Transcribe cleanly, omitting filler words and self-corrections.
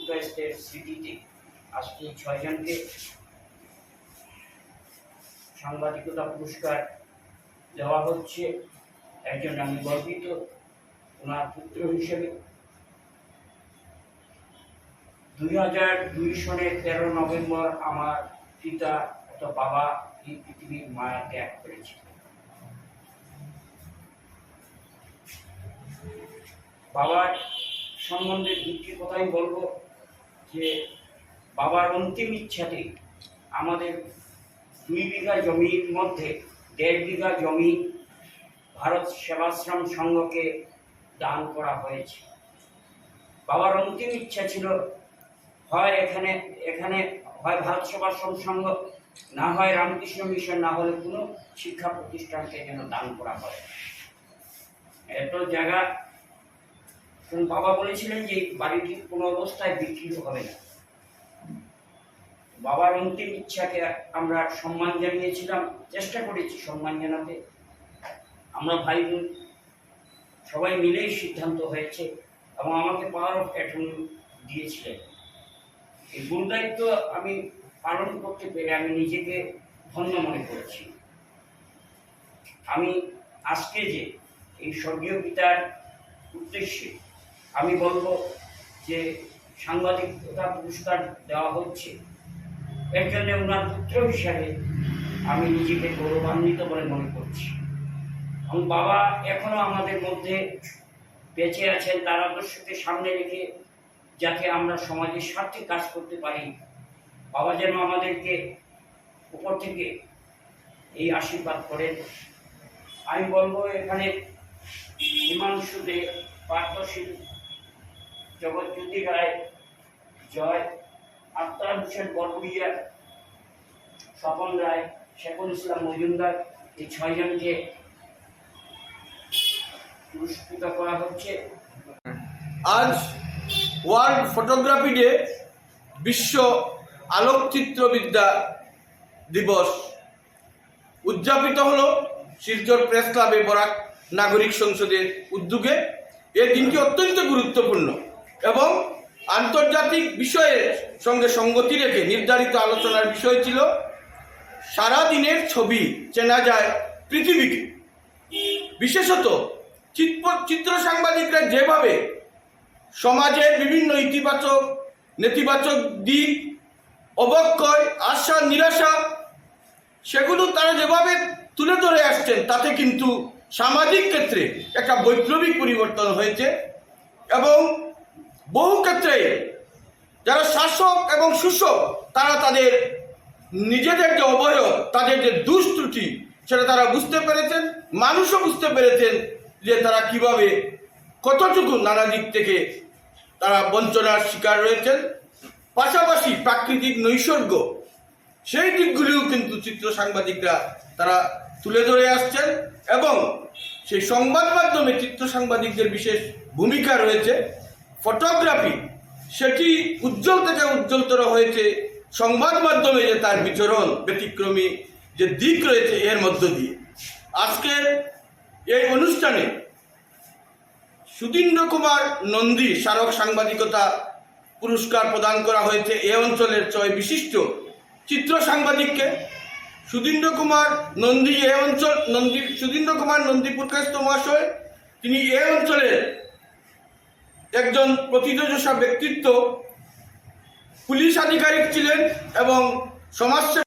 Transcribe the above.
প্রয়াসের স্মৃতিতে আজকে 6 জনকে সাংবাদিকতা পুরস্কার দেওয়া হচ্ছে। একজন আমি গর্বিত ওনার পুত্র হিসেবে। 2002 সনের 13 নভেম্বর আমার পিতা অথবা বাবা এই পৃথিবীর মায়া ত্যাগ করেছিল। বাবার সম্বন্ধে দুটি কথাই বলবো যে বাবার অন্তিম ইচ্ছাতে আমাদের 2 বিঘা জমির মধ্যে 1.5 বিঘা জমি ভারত সেবাশ্রম সংঘকে দান করা হয়েছে। বাবার অন্তিম ইচ্ছা ছিল হয় এখানে হয় ভারত সেবাশ্রম সংঘ, না হয় রামকৃষ্ণ মিশন, না হলে কোনো শিক্ষা প্রতিষ্ঠানকে যেন দান করা হয়। এত জায়গা বাবা বলেছিলেন যে বাড়িটি কোনো অবস্থায় বিক্রি হবে না। বাবার অন্তিম ইচ্ছাকে আমরা সম্মান জানিয়েছিলাম, চেষ্টা করেছি সম্মান জানাতে। আমরা ভাই বোন সবাই মিলেই সিদ্ধান্ত হয়েছে এবং আমাকে পাওয়ার অফ অ্যাটর্নি দিয়েছিলেন। এই গুরুদায়িত্ব আমি পালন করতে পেরে আমি নিজেকে ধন্য মনে করছি। আমি আজকে যে এই স্বর্গীয় পিতার উদ্দেশ্যে আমি বলবো যে সাংবাদিকতা পুরস্কার দেওয়া হচ্ছে, এর জন্য ওনার পুত্র হিসাবে আমি নিজেকে গৌরবান্বিত বলে মনে করছি। এবং বাবা এখনো আমাদের মধ্যে বেঁচে আছেন, তার আদর্শকে সামনে রেখে যাতে আমরা সমাজের স্বার্থে কাজ করতে পারি। বাবা যেন আমাদেরকে উপর থেকে এই আশীর্বাদ করেন। আমি বলবো এখানে হিমাংশু দে, পার্থশীল, জগৎজ্যোতি রায়, জয়, আফতার হোসেন বরবুইয়া, স্বপন রায়, শেখুল ইসলাম মজুমদার, এই 6 জনকে পুরস্কৃত করা হচ্ছে। আজ ওয়ার্ল্ড ফটোগ্রাফি ডে, বিশ্ব আলোকচিত্রবিদ্যা দিবস উদযাপিত হলো শিলচর প্রেস ক্লাবে বরাক নাগরিক সংসদের উদ্যোগে। এই দিনটি অত্যন্ত গুরুত্বপূর্ণ এবং আন্তর্জাতিক বিষয়ের সঙ্গে সঙ্গতি রেখে নির্ধারিত আলোচনার বিষয় ছিল সারাদিনের ছবি চেনা যায় পৃথিবীকে। বিশেষত চিত্র সাংবাদিকরা যেভাবে সমাজের বিভিন্ন ইতিবাচক নেতিবাচক দিক, অবক্ষয়, আশা নিরাশা, সেগুলো তারা যেভাবে তুলে ধরে আসছেন, তাতে কিন্তু সামাজিক ক্ষেত্রে একটা বৈপ্লবিক পরিবর্তন হয়েছে এবং বহু ক্ষেত্রে যারা শাসক এবং শোষক তারা তাদের নিজেদের যে অবয়ব, তাদের যে দুষ্ত্রুটি, সেটা তারা বুঝতে পেরেছেন। মানুষও বুঝতে পেরেছেন যে তারা কিভাবে কতটুকু নানা দিক থেকে তারা বঞ্চনার শিকার রয়েছেন। পাশাপাশি প্রাকৃতিক নৈসর্গ, সেই দিকগুলিও কিন্তু চিত্র সাংবাদিকরা তারা তুলে ধরে আসছেন এবং সেই সংবাদ মাধ্যমে চিত্র সাংবাদিকদের বিশেষ ভূমিকা রয়েছে। ফটোগ্রাফি সেটি উজ্জ্বল থেকে উজ্জ্বলতর হয়েছে সংবাদ মাধ্যমে যে তার বিচরণ, ব্যতিক্রমী যে দিক রয়েছে এর মধ্য দিয়ে। আজকের এই অনুষ্ঠানে সুধীন্দ্র কুমার নন্দী স্মারক সাংবাদিকতা পুরস্কার প্রদান করা হয়েছে এ অঞ্চলের 6 বিশিষ্ট চিত্র সাংবাদিককে। সুধীন্দ্র কুমার নন্দী পুরকায়স্থ মহাশয়, তিনি এ অঞ্চলের একজন প্রথিতযশা ব্যক্তিত্ব, পুলিশ আধিকারিক ছিলেন এবং সমাজসেবা